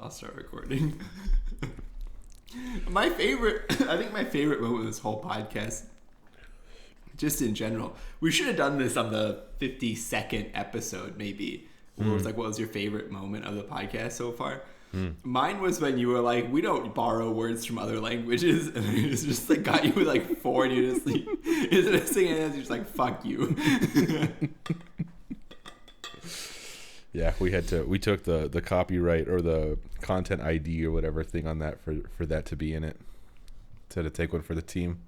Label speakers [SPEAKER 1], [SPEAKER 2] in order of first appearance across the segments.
[SPEAKER 1] I'll start recording. I think my favorite moment of this whole podcast, just in general, we should have done this on the 52nd episode, maybe. Where it was like, what was your favorite moment of the podcast so far? Mine was when you were like, we don't borrow words from other languages, and it was just like got you with like 4 and you just like, instead of singing it, you're just like, fuck you.
[SPEAKER 2] Yeah, we took the copyright or the content ID or whatever thing on that for that to be in it. So to take one for the team.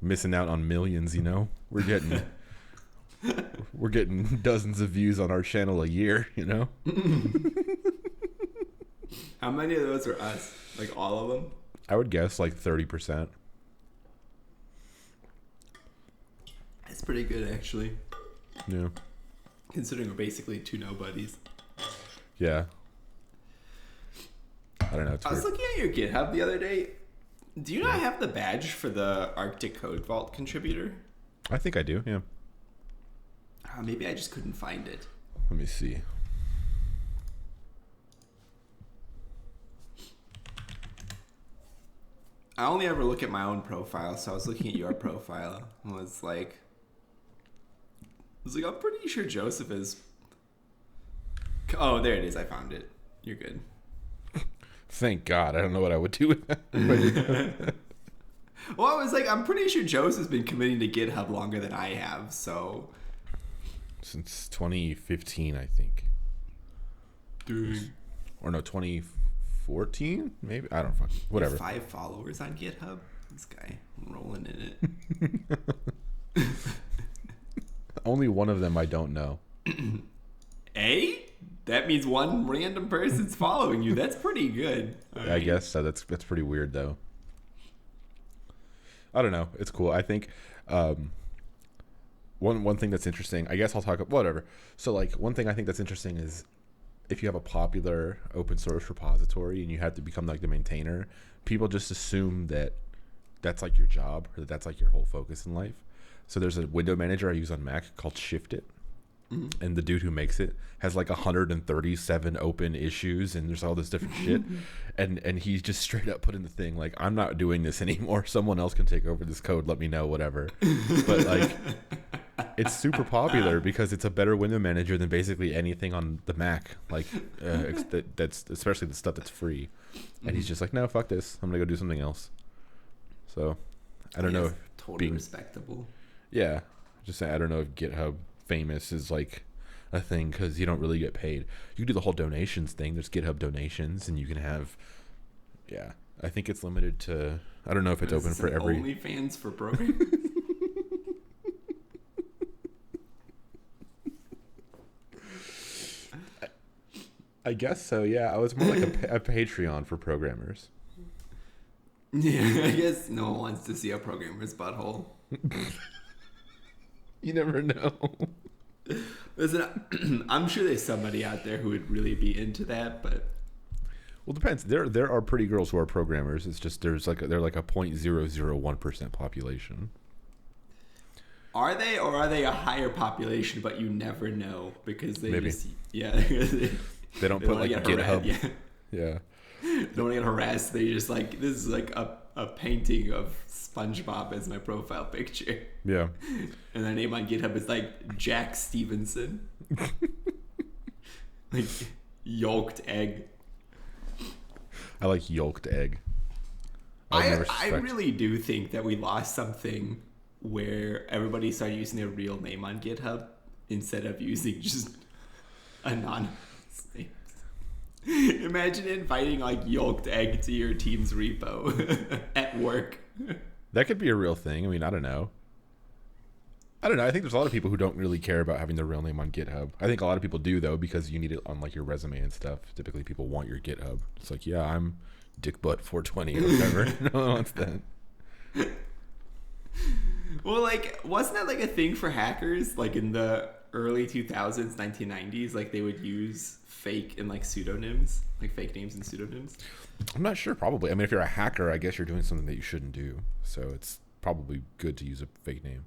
[SPEAKER 2] Missing out on millions, you know? We're getting dozens of views on our channel a year, you know?
[SPEAKER 1] How many of those are us? Like all of them?
[SPEAKER 2] I would guess like 30%.
[SPEAKER 1] That's pretty good, actually.
[SPEAKER 2] Yeah.
[SPEAKER 1] Considering we're basically two nobodies.
[SPEAKER 2] Yeah. I don't know.
[SPEAKER 1] I was looking at your GitHub the other day. Do you not have the badge for the Arctic Code Vault contributor?
[SPEAKER 2] I think I do, yeah.
[SPEAKER 1] Maybe I just couldn't find it.
[SPEAKER 2] Let me see.
[SPEAKER 1] I only ever look at my own profile, so I was looking at your profile and was like, I'm pretty sure Joseph is. Oh, there it is. I found it. You're good.
[SPEAKER 2] Thank God. I don't know what I would do with that.
[SPEAKER 1] Well, I was like, I'm pretty sure Joseph's been committing to GitHub longer than I have, so.
[SPEAKER 2] Since 2015, I think.
[SPEAKER 1] Dude.
[SPEAKER 2] Or no, 2014? Maybe? I don't fucking. Whatever.
[SPEAKER 1] 5 followers on GitHub? This guy rolling in it.
[SPEAKER 2] Only one of them I don't know.
[SPEAKER 1] That means one random person's following you. That's pretty good.
[SPEAKER 2] I guess so. That's pretty weird, though. I don't know. It's cool. I think one thing that's interesting, I guess I'll talk about whatever. So like one thing I think that's interesting is if you have a popular open source repository and you have to become like the maintainer, people just assume that that's like your job or that that's like your whole focus in life. So there's a window manager I use on Mac called Shift It. Mm-hmm. And the dude who makes it has like 137 open issues and there's all this different shit. And he just straight up put in the thing like, I'm not doing this anymore. Someone else can take over this code. Let me know, whatever. But like, it's super popular because it's a better window manager than basically anything on the Mac. Like, that's especially the stuff that's free. And he's just like, no, fuck this. I'm going to go do something else. So I don't know. If
[SPEAKER 1] totally respectable.
[SPEAKER 2] Yeah. Just saying, I don't know if GitHub famous is like a thing because you don't really get paid. You can do the whole donations thing. There's GitHub donations and you can have, yeah, I think it's limited to, I don't know if it's open for every.
[SPEAKER 1] OnlyFans for programmers.
[SPEAKER 2] I guess so, yeah. I was more like a Patreon for programmers.
[SPEAKER 1] Yeah, I guess no one wants to see a programmer's butthole.
[SPEAKER 2] You never know.
[SPEAKER 1] Listen, I'm sure there's somebody out there who would really be into that, but
[SPEAKER 2] well, it depends. There are pretty girls who are programmers. It's just they're like a 0.001% population.
[SPEAKER 1] Are they, or are they a higher population? But you never know because they
[SPEAKER 2] maybe
[SPEAKER 1] just
[SPEAKER 2] they don't put like GitHub. Yeah.
[SPEAKER 1] They don't want to get harassed. They just like, this is like a painting of SpongeBob as my profile picture.
[SPEAKER 2] Yeah.
[SPEAKER 1] And their name on GitHub is like Jack Stevenson. Like yolked egg.
[SPEAKER 2] I like yolked egg.
[SPEAKER 1] I really do think that we lost something where everybody started using their real name on GitHub instead of using just anonymous names. Imagine inviting like yolked egg to your team's repo at work.
[SPEAKER 2] That could be a real thing. I mean, I don't know. I think there's a lot of people who don't really care about having their real name on GitHub. I think a lot of people do though because you need it on like your resume and stuff. Typically, people want your GitHub. It's like, yeah, I'm dickbutt420 or whatever. No one wants that.
[SPEAKER 1] Well, like, wasn't that like a thing for hackers? Like in the early 2000s, 1990s, like they would use fake and like pseudonyms, like fake names and pseudonyms.
[SPEAKER 2] I'm not sure. Probably. I mean, if you're a hacker, I guess you're doing something that you shouldn't do. So it's probably good to use a fake name.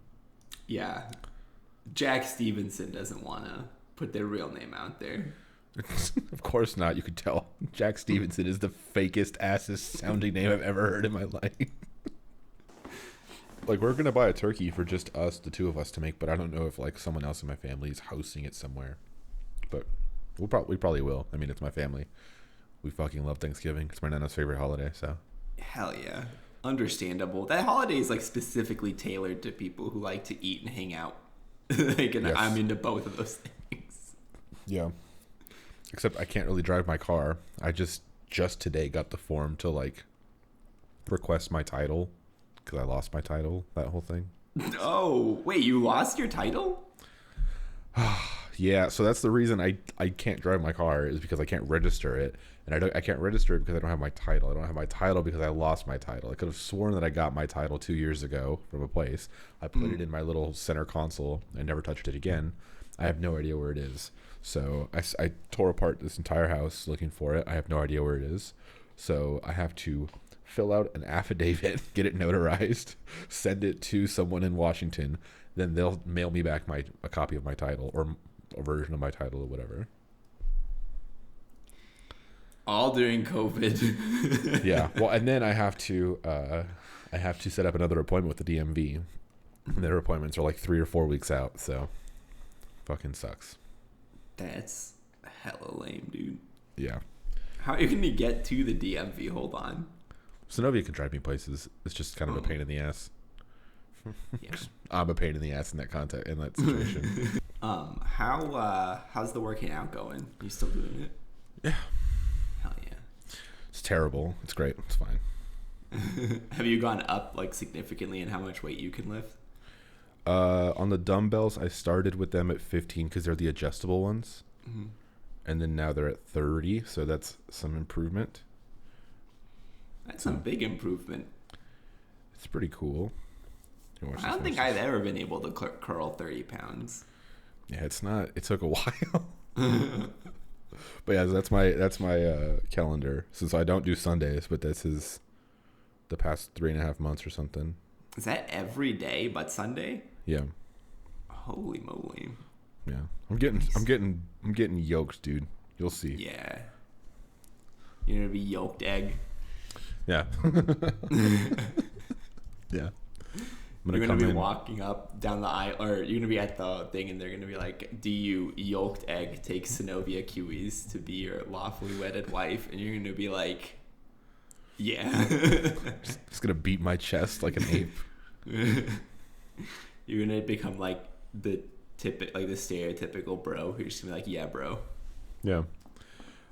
[SPEAKER 1] Yeah. Jack Stevenson doesn't want to put their real name out there.
[SPEAKER 2] Of course not. You could tell. Jack Stevenson is the fakest, assest sounding name I've ever heard in my life. Like, we're gonna buy a turkey for just us, the two of us, to make, but I don't know if like someone else in my family is hosting it somewhere. But we probably will. I mean, it's my family. We fucking love Thanksgiving. It's my nana's favorite holiday. So.
[SPEAKER 1] Hell yeah, understandable. That holiday is like specifically tailored to people who like to eat and hang out. Like, and yes. I'm into both of those things.
[SPEAKER 2] Yeah. Except I can't really drive my car. I just today got the form to like request my title because I lost my title. That whole thing.
[SPEAKER 1] Oh wait, you lost your title?
[SPEAKER 2] Yeah, so that's the reason I can't drive my car is because I can't register it, and I can't register it because I don't have my title. I don't have my title because I lost my title. I could have sworn that I got my title 2 years ago from a place. I put it in my little center console and never touched it again. I have no idea where it is. So I tore apart this entire house looking for it. I have no idea where it is. So I have to fill out an affidavit, get it notarized, send it to someone in Washington. Then they'll mail me back a copy of my title or a version of my title or whatever.
[SPEAKER 1] All during COVID.
[SPEAKER 2] Yeah. Well, and then I have to set up another appointment with the DMV. And their appointments are like 3 or 4 weeks out. So fucking sucks.
[SPEAKER 1] That's hella lame, dude.
[SPEAKER 2] Yeah.
[SPEAKER 1] How are you going to get to the DMV? Hold on.
[SPEAKER 2] Synovia can drive me places. It's just kind of a pain in the ass.
[SPEAKER 1] Yeah.
[SPEAKER 2] I'm a pain in the ass in that situation.
[SPEAKER 1] How's the working out going? You still doing it?
[SPEAKER 2] Yeah.
[SPEAKER 1] Hell yeah.
[SPEAKER 2] It's terrible. It's great. It's fine.
[SPEAKER 1] Have you gone up like significantly in how much weight you can lift?
[SPEAKER 2] On the dumbbells, I started with them at 15 because they're the adjustable ones.
[SPEAKER 1] Mm-hmm.
[SPEAKER 2] And then now they're at 30, so that's some improvement.
[SPEAKER 1] That's a big improvement.
[SPEAKER 2] It's pretty cool.
[SPEAKER 1] I don't think I've ever been able to curl 30 pounds.
[SPEAKER 2] Yeah, it's not. It took a while. But yeah, that's my calendar. Since I don't do Sundays, but this is the past 3.5 months or something.
[SPEAKER 1] Is that every day but Sunday?
[SPEAKER 2] Yeah.
[SPEAKER 1] Holy moly.
[SPEAKER 2] Yeah. I'm getting yoked, dude. You'll see.
[SPEAKER 1] Yeah. You're gonna be yolked egg.
[SPEAKER 2] Yeah. Yeah.
[SPEAKER 1] You're gonna be walking up down the aisle, or you're gonna be at the thing, and they're gonna be like, "Do you yolked egg take Synovia Kiwis to be your lawfully wedded wife?" And you're gonna be like, "Yeah."
[SPEAKER 2] Just gonna beat my chest like an ape.
[SPEAKER 1] You're gonna become like the stereotypical bro who's just gonna be like, "Yeah, bro."
[SPEAKER 2] Yeah.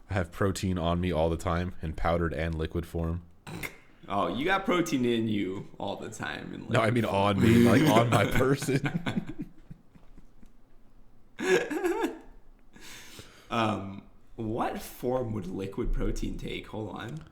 [SPEAKER 2] I have protein on me all the time in powdered and liquid form.
[SPEAKER 1] Oh, you got protein in you all the time.
[SPEAKER 2] No, I mean on me, like on my person.
[SPEAKER 1] What form would liquid protein take? Hold on.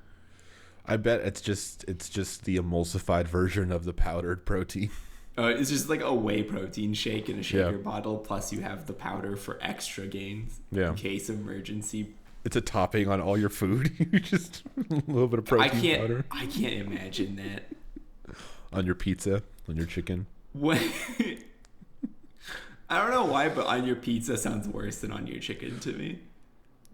[SPEAKER 2] I bet it's just the emulsified version of the powdered protein.
[SPEAKER 1] It's just like a whey protein shake in a shaker bottle, plus you have the powder for extra gains in case of emergency.
[SPEAKER 2] It's a topping on all your food. You just a little bit of protein powder.
[SPEAKER 1] I can't imagine that.
[SPEAKER 2] On your pizza, on your chicken.
[SPEAKER 1] What? I don't know why, but on your pizza sounds worse than on your chicken to me.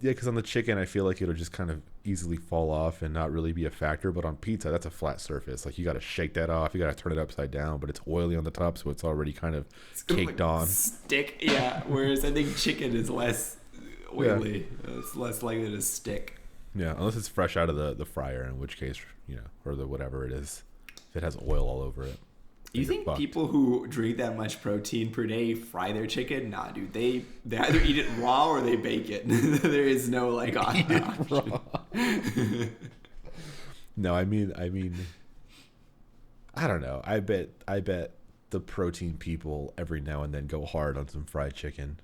[SPEAKER 2] Yeah, because on the chicken, I feel like it'll just kind of easily fall off and not really be a factor. But on pizza, that's a flat surface. Like, you got to shake that off. You got to turn it upside down. But it's oily on the top, so it's already kind of caked on.
[SPEAKER 1] Stick, yeah. Whereas I think chicken is less oily. Yeah. It's less likely to stick.
[SPEAKER 2] Yeah, unless it's fresh out of the fryer, in which case, or the whatever it is, if it has oil all over it.
[SPEAKER 1] You think people who drink that much protein per day fry their chicken? Nah, dude. They either eat it raw or they bake it. There is no like option. No,
[SPEAKER 2] I mean, I don't know. I bet the protein people every now and then go hard on some fried chicken.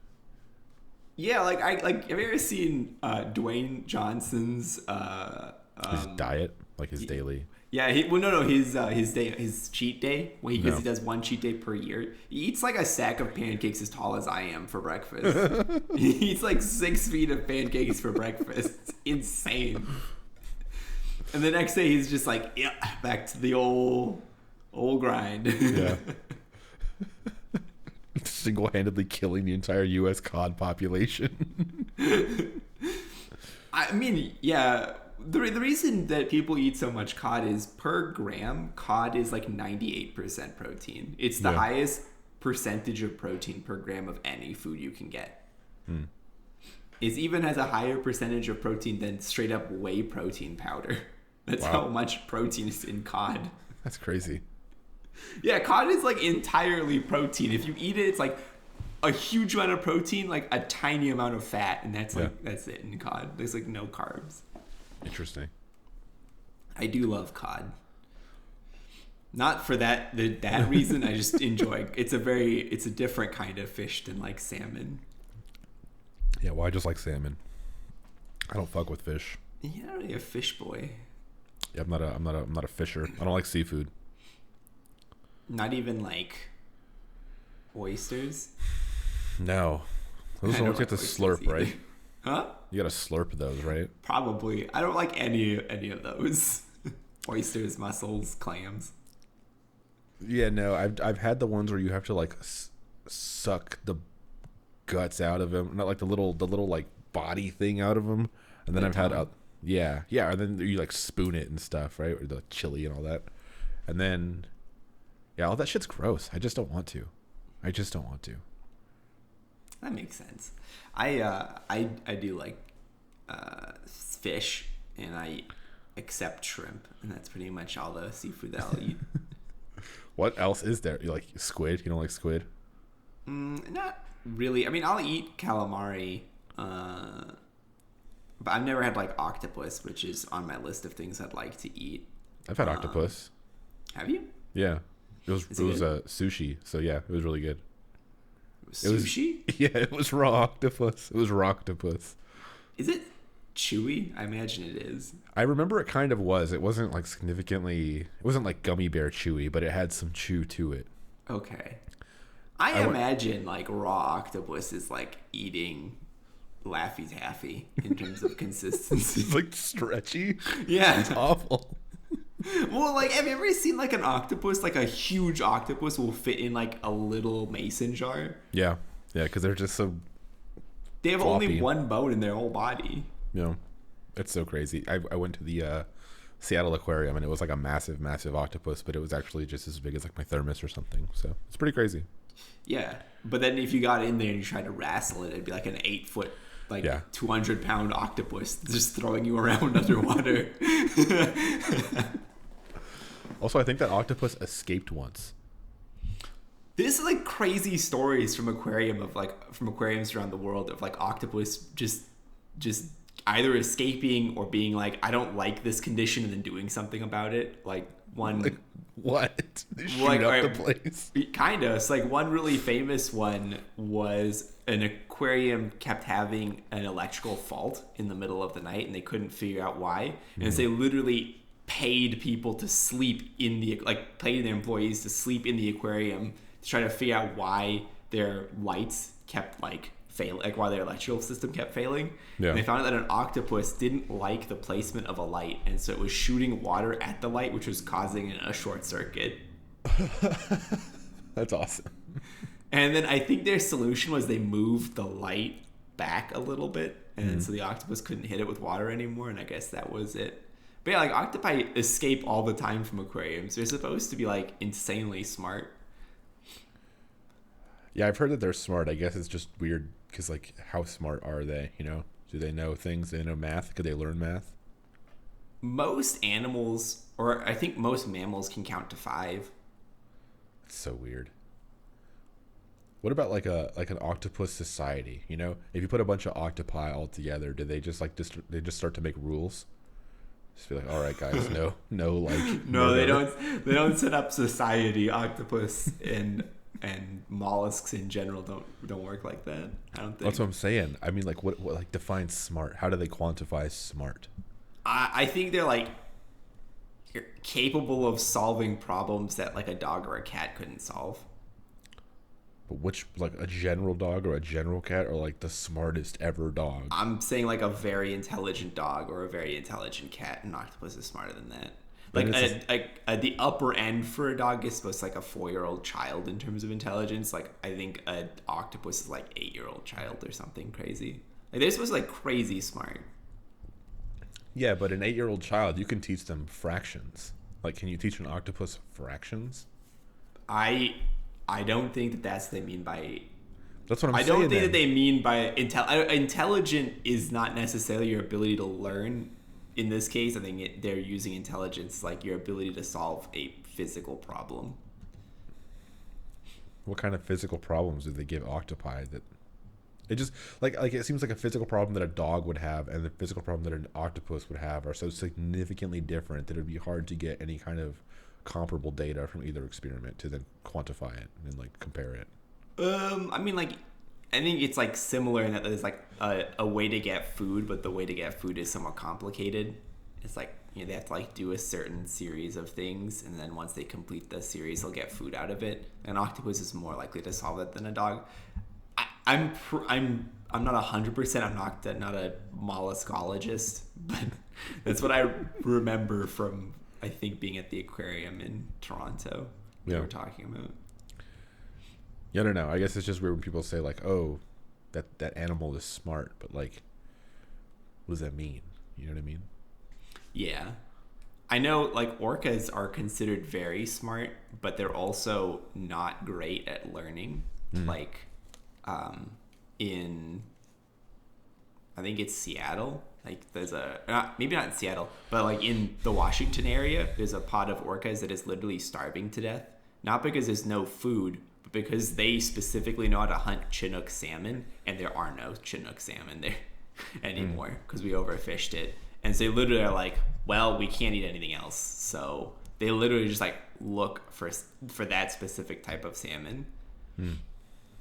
[SPEAKER 2] Yeah,
[SPEAKER 1] have you ever seen Dwayne Johnson's
[SPEAKER 2] his diet, like his daily?
[SPEAKER 1] Yeah, his cheat day, because he does one cheat day per year. He eats like a sack of pancakes as tall as I am for breakfast. He eats like 6 feet of pancakes for breakfast. It's insane. And the next day he's just like, yeah, back to the old grind.
[SPEAKER 2] Yeah. Single-handedly killing the entire U.S. cod population.
[SPEAKER 1] I mean, yeah. The reason that people eat so much cod is per gram, cod is like 98% protein. It's the highest percentage of protein per gram of any food you can get. It even has a higher percentage of protein than straight up whey protein powder. That's how much protein is in cod.
[SPEAKER 2] That's crazy.
[SPEAKER 1] Yeah, cod is like entirely protein. If you eat it, it's like a huge amount of protein, like a tiny amount of fat, and that's like that's it in cod. There's like no carbs.
[SPEAKER 2] Interesting.
[SPEAKER 1] I do love cod. Not for that reason. I just enjoy. It's a different kind of fish than like salmon.
[SPEAKER 2] Yeah, well, I just like salmon. I don't fuck with fish.
[SPEAKER 1] You're not really a fish boy.
[SPEAKER 2] Yeah, I'm not a fisher. I don't like seafood.
[SPEAKER 1] Not even like oysters.
[SPEAKER 2] No, those are the ones you have to slurp,
[SPEAKER 1] either.
[SPEAKER 2] right?
[SPEAKER 1] Huh?
[SPEAKER 2] You gotta slurp those, right?
[SPEAKER 1] Probably. I don't like any of those. Oysters, mussels, clams.
[SPEAKER 2] Yeah, no, I've had the ones where you have to like suck the guts out of them, not like the little like body thing out of them, and then I've had yeah, and then you like spoon it and stuff, right? Or the chili and all that, and then all that shit's gross. I just don't want to.
[SPEAKER 1] That makes sense. I do like fish, and I accept shrimp, and that's pretty much all the seafood that I'll eat.
[SPEAKER 2] What else is there? You like squid? You don't like squid?
[SPEAKER 1] Not really. I mean, I'll eat calamari, but I've never had like octopus, which is on my list of things I'd like to eat.
[SPEAKER 2] I've had octopus.
[SPEAKER 1] Have you?
[SPEAKER 2] Yeah, it was sushi. So yeah, it was really good.
[SPEAKER 1] Sushi?
[SPEAKER 2] It was raw octopus. It was raw octopus.
[SPEAKER 1] Is it chewy? I imagine it is.
[SPEAKER 2] I remember it kind of was. It wasn't like significantly. It wasn't like gummy bear chewy, but it had some chew to it.
[SPEAKER 1] Okay. I imagine like raw octopus is like eating Laffy Taffy in terms of consistency.
[SPEAKER 2] It's like stretchy.
[SPEAKER 1] Yeah.
[SPEAKER 2] It's awful.
[SPEAKER 1] Well, like, have you ever seen like an octopus? Like a huge octopus will fit in like a little mason jar.
[SPEAKER 2] Yeah, because they're just so.
[SPEAKER 1] They have
[SPEAKER 2] floppy.
[SPEAKER 1] only one bone in their whole body.
[SPEAKER 2] It's so crazy. I went to the Seattle Aquarium, and it was like a massive octopus, but it was actually just as big as like my thermos or something. So it's pretty crazy. Yeah,
[SPEAKER 1] but then if you got in there and you tried to wrestle it, it'd be like an 8-foot. Like 200-pound octopus just throwing you around underwater.
[SPEAKER 2] Also, I think that octopus escaped once.
[SPEAKER 1] There's like crazy stories from aquariums around the world of like octopus just either escaping or being like, I don't like this condition, and then doing something about it. Like one.
[SPEAKER 2] Like what? They shoot
[SPEAKER 1] like,
[SPEAKER 2] up the place.
[SPEAKER 1] Kind of. It's like one really famous one was an aquarium kept having an electrical fault in the middle of the night, and they couldn't figure out why. And so they literally paid people to sleep in paid their employees to sleep in the aquarium to try to figure out why their lights kept like failing, like why their electrical system kept failing.
[SPEAKER 2] Yeah. And
[SPEAKER 1] they found out that an octopus didn't like the placement of a light, and so it was shooting water at the light, which was causing a short circuit.
[SPEAKER 2] That's awesome.
[SPEAKER 1] And then I think their solution was they moved the light back a little bit, and then so the octopus couldn't hit it with water anymore, and I guess that was it. But yeah, like octopi escape all the time from aquariums. They're supposed to be like insanely smart.
[SPEAKER 2] Yeah, I've heard that they're smart. I guess it's just weird because like, how smart are they? You know, do they know things? Do they know math? Could they learn math?
[SPEAKER 1] Most animals, or I think most mammals, can count to 5.
[SPEAKER 2] It's so weird. What about like an octopus society? You know, if you put a bunch of octopi all together, do they just start to make rules? Just be like, all right, guys, no, like
[SPEAKER 1] no, they don't set up society. Octopus and mollusks in general don't work like that. I don't think.
[SPEAKER 2] That's what I'm saying. I mean, like, what like defines smart? How do they quantify smart?
[SPEAKER 1] I think they're like capable of solving problems that like a dog or a cat couldn't solve.
[SPEAKER 2] But which, like a general dog or a general cat, or like the smartest ever dog?
[SPEAKER 1] I'm saying like a very intelligent dog or a very intelligent cat. An octopus is smarter than that. Like the upper end for a dog is supposed to like a 4-year-old child in terms of intelligence. Like I think an octopus is like 8-year-old child or something crazy. Like they're supposed to like crazy smart.
[SPEAKER 2] Yeah, but an 8-year-old child, you can teach them fractions. Like, can you teach an octopus fractions?
[SPEAKER 1] I don't think that that's what they mean by.
[SPEAKER 2] That's what I'm
[SPEAKER 1] I
[SPEAKER 2] saying.
[SPEAKER 1] don't think
[SPEAKER 2] then.
[SPEAKER 1] that they mean by intelligent is not necessarily your ability to learn. In this case, I think they're using intelligence like your ability to solve a physical problem.
[SPEAKER 2] What kind of physical problems do they give octopi that it just like it seems like a physical problem that a dog would have and the physical problem that an octopus would have are so significantly different that it would be hard to get any kind of comparable data from either experiment to then quantify it and like compare it.
[SPEAKER 1] I mean, like, I think it's like similar in that there's like a way to get food, but the way to get food is somewhat complicated. It's like, you know, they have to like do a certain series of things, and then once they complete the series, they'll get food out of it. An octopus is more likely to solve it than a dog. I'm not 100%. I'm not a molluscologist, but that's what I remember from I think being at the aquarium in Toronto. We were talking about.
[SPEAKER 2] Yeah, I don't know. I guess it's just weird when people say like, "Oh, that animal is smart," but like, what does that mean? You know what I mean?
[SPEAKER 1] Yeah. I know like orcas are considered very smart, but they're also not great at learning. Like in I think it's Seattle. Like there's maybe not in Seattle, but like in the Washington area, there's a pod of orcas that is literally starving to death. Not because there's no food, but because they specifically know how to hunt Chinook salmon, and there are no Chinook salmon there anymore because we overfished it. And so they literally are like, well, we can't eat anything else. So they literally just like look for that specific type of salmon.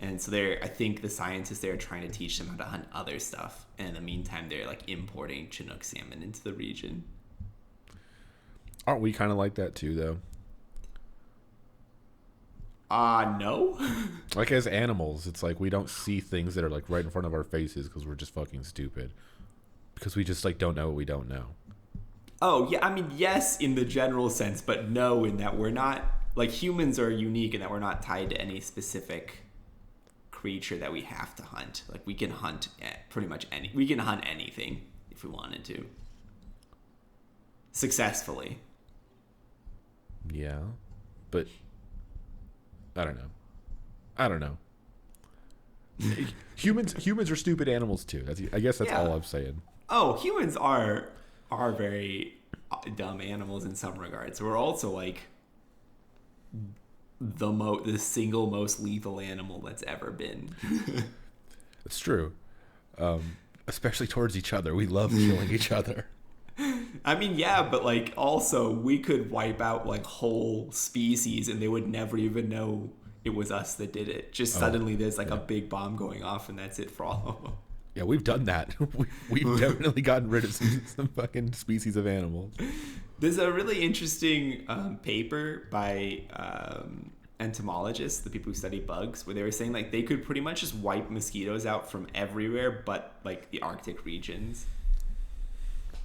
[SPEAKER 1] And so I think the scientists there are trying to teach them how to hunt other stuff. And in the meantime, they're like importing Chinook salmon into the region.
[SPEAKER 2] Aren't we kind of like that too, though?
[SPEAKER 1] No.
[SPEAKER 2] Like as animals, it's like we don't see things that are like right in front of our faces because we're just fucking stupid. Because we just like don't know what we don't know.
[SPEAKER 1] Oh, yeah. I mean, yes, in the general sense, but no, in that we're not like humans are unique in that we're not tied to any specific creature that we have to hunt. Like we can hunt pretty much we can hunt anything if we wanted to. Successfully.
[SPEAKER 2] Yeah. But I don't know. Humans are stupid animals too. I guess that's all I'm saying.
[SPEAKER 1] Oh, humans are very dumb animals in some regards. We're also like the single most lethal animal that's ever been.
[SPEAKER 2] It's true. Especially towards each other. We love killing each other.
[SPEAKER 1] I mean, yeah, but like also we could wipe out like whole species and they would never even know it was us that did it. Just suddenly there's like a big bomb going off and that's it for all of them.
[SPEAKER 2] Yeah, we've done that. We've definitely gotten rid of some fucking species of animals.
[SPEAKER 1] There's a really interesting paper by entomologists, the people who study bugs, where they were saying like they could pretty much just wipe mosquitoes out from everywhere but like the Arctic regions.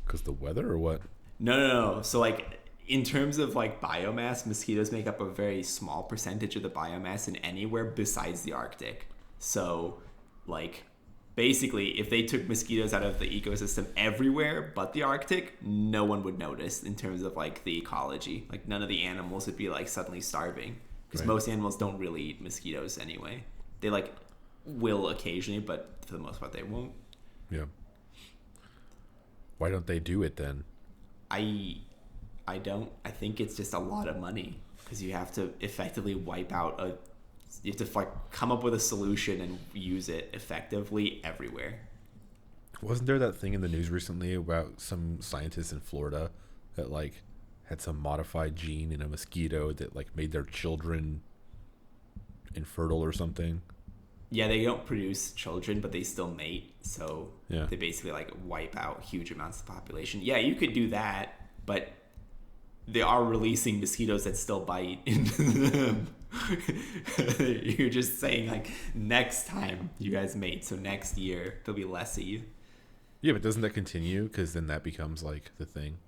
[SPEAKER 2] Because the weather or what?
[SPEAKER 1] No. So like in terms of like biomass, mosquitoes make up a very small percentage of the biomass in anywhere besides the Arctic. So like basically if they took mosquitoes out of the ecosystem everywhere but the Arctic, no one would notice in terms of like the ecology. Like none of the animals would be like suddenly starving because most animals don't really eat mosquitoes anyway. They like will occasionally, but for the most part they won't.
[SPEAKER 2] Yeah. Why don't they do it then?
[SPEAKER 1] I don't. I think it's just a lot of money because you have to effectively wipe out you have to like come up with a solution and use it effectively everywhere.
[SPEAKER 2] Wasn't there that thing in the news recently about some scientists in Florida that like had some modified gene in a mosquito that like made their children infertile or something?
[SPEAKER 1] Yeah, they don't produce children, but they still mate. So
[SPEAKER 2] yeah.
[SPEAKER 1] They basically like wipe out huge amounts of the population. Yeah, you could do that, but they are releasing mosquitoes that still bite into them. You're just saying like next time you guys mate, so next year there'll be less of you.
[SPEAKER 2] Yeah, but doesn't that continue? Because then that becomes like the thing.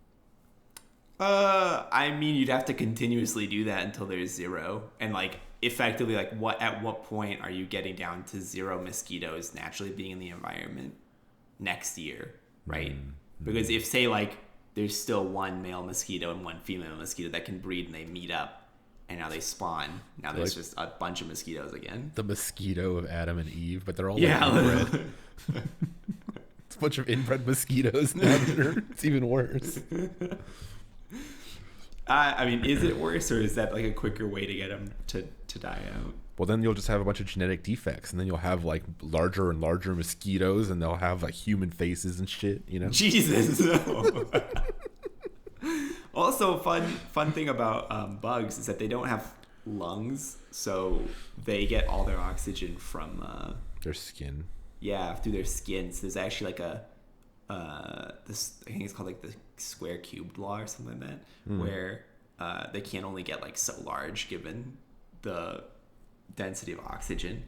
[SPEAKER 1] I mean, you'd have to continuously do that until there's zero, and like effectively, like at what point are you getting down to zero mosquitoes naturally being in the environment next year, right? Because if, say, like, there's still one male mosquito and one female mosquito that can breed and they meet up and now they spawn, now there's just a bunch of mosquitoes again.
[SPEAKER 2] The mosquito of Adam and Eve, but they're all
[SPEAKER 1] inbred.
[SPEAKER 2] It's a bunch of inbred mosquitoes now. It's even worse.
[SPEAKER 1] I mean, is it worse, or is that like a quicker way to get them to die out?
[SPEAKER 2] Well, then you'll just have a bunch of genetic defects, and then you'll have like larger and larger mosquitoes, and they'll have like human faces and shit. You know?
[SPEAKER 1] Jesus. No. Also, fun thing about bugs is that they don't have lungs, so they get all their oxygen from
[SPEAKER 2] their skin.
[SPEAKER 1] Yeah, through their skin. So there's actually like this, I think it's called like the square cubed law or something like that, where they can only get like so large given the density of oxygen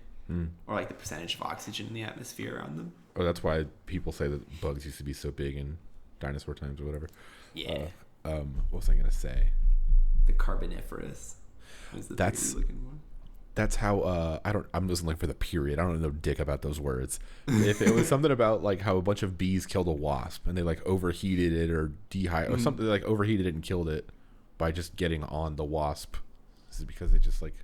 [SPEAKER 1] or like the percentage of oxygen in the atmosphere around them.
[SPEAKER 2] Oh, that's why people say that bugs used to be so big in dinosaur times or whatever.
[SPEAKER 1] Yeah.
[SPEAKER 2] What was I gonna say?
[SPEAKER 1] The Carboniferous.
[SPEAKER 2] That's
[SPEAKER 1] looking for.
[SPEAKER 2] That's how I'm just looking for the period. I don't know dick about those words. If it was something about like how a bunch of bees killed a wasp and they like overheated it or or something, they like overheated it and killed it by just getting on the wasp. This is because they just like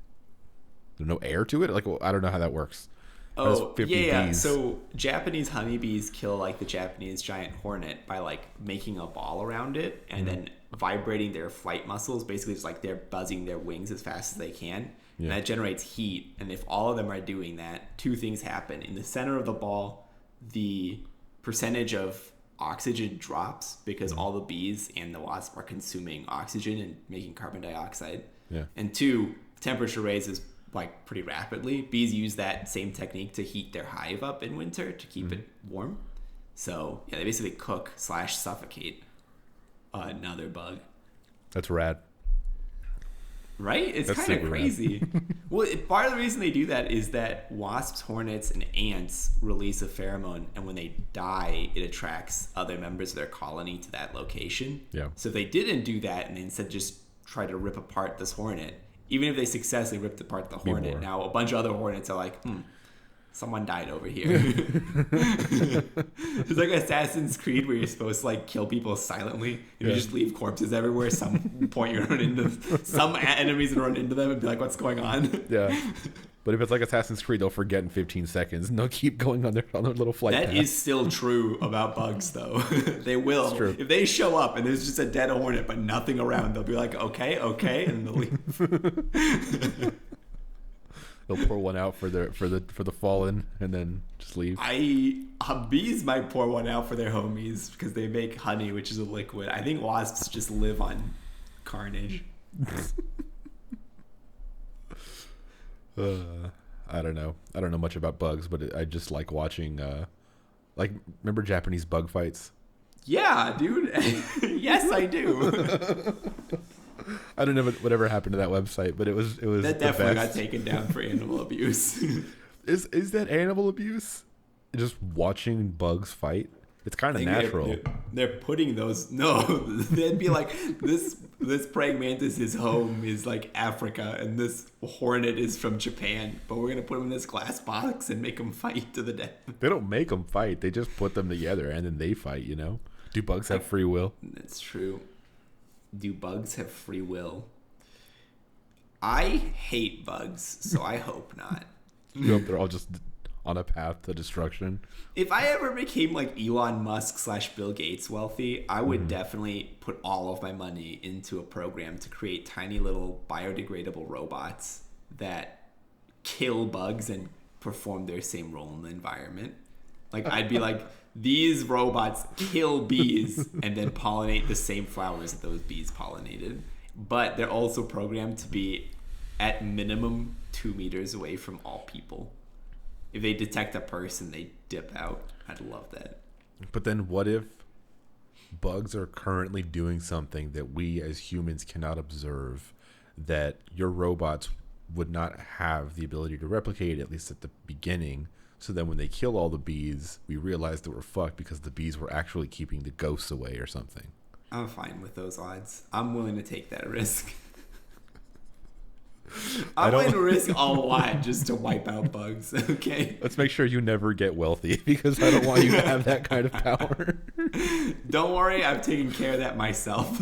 [SPEAKER 2] there's no air to it. Like, well, I don't know how that works.
[SPEAKER 1] Oh, yeah. Bees. So Japanese honeybees kill like the Japanese giant hornet by like making a ball around it and then vibrating their flight muscles. Basically, just like they're buzzing their wings as fast as they can. Yeah. And that generates heat. And if all of them are doing that, two things happen. In the center of the ball, the percentage of oxygen drops because all the bees and the wasp are consuming oxygen and making carbon dioxide.
[SPEAKER 2] Yeah.
[SPEAKER 1] And two, temperature raises like pretty rapidly. Bees use that same technique to heat their hive up in winter to keep it warm. So yeah, they basically cook / suffocate another bug.
[SPEAKER 2] That's rad.
[SPEAKER 1] Right? It's kind of crazy. Well, part of the reason they do that is that wasps, hornets, and ants release a pheromone, and when they die, it attracts other members of their colony to that location.
[SPEAKER 2] Yeah.
[SPEAKER 1] So if they didn't do that and they instead just try to rip apart this hornet, even if they successfully ripped apart the hornet, now a bunch of other hornets are like, someone died over here. It's like Assassin's Creed where you're supposed to like kill people silently and you just leave corpses everywhere. Some point you run into some enemies and run into them and be like, what's going on?
[SPEAKER 2] Yeah. But if it's like Assassin's Creed, they'll forget in 15 seconds and they'll keep going on their little flight
[SPEAKER 1] path.
[SPEAKER 2] That
[SPEAKER 1] is still true about bugs, though. They will. It's true. If they show up and there's just a dead hornet but nothing around, they'll be like, okay, and they'll leave.
[SPEAKER 2] They'll pour one out for the fallen and then just leave.
[SPEAKER 1] Bees might pour one out for their homies because they make honey, which is a liquid. I think wasps just live on carnage.
[SPEAKER 2] I don't know. I don't know much about bugs, but I just like watching. Like, remember Japanese bug fights?
[SPEAKER 1] Yeah, dude. Yes, I do.
[SPEAKER 2] I don't know whatever happened to that website, but it was
[SPEAKER 1] that definitely got taken down for animal abuse.
[SPEAKER 2] Is that animal abuse? Just watching bugs fight? It's kind of natural.
[SPEAKER 1] They're putting those. No, they'd be like this praying mantis's home is like Africa, and this hornet is from Japan. But we're gonna put them in this glass box and make them fight to the death.
[SPEAKER 2] They don't make them fight. They just put them together and then they fight. You know? Do bugs have free will?
[SPEAKER 1] That's true. Do bugs have free will? I hate bugs, so I hope not.
[SPEAKER 2] You hope they're all just on a path to destruction.
[SPEAKER 1] If I ever became like Elon Musk / Bill Gates wealthy, I would definitely put all of my money into a program to create tiny little biodegradable robots that kill bugs and perform their same role in the environment. Like, I'd be like, these robots kill bees and then pollinate the same flowers that those bees pollinated. But they're also programmed to be at minimum 2 meters away from all people. If they detect a person, they dip out. I'd love that.
[SPEAKER 2] But then what if bugs are currently doing something that we as humans cannot observe, that your robots would not have the ability to replicate, at least at the beginning? So then when they kill all the bees, we realize that we're fucked because the bees were actually keeping the ghosts away or something.
[SPEAKER 1] I'm fine with those odds. I'm willing to take that risk. I'm willing to risk a lot just to wipe out bugs, okay?
[SPEAKER 2] Let's make sure you never get wealthy because I don't want you to have that kind of power.
[SPEAKER 1] Don't worry, I've taken care of that myself.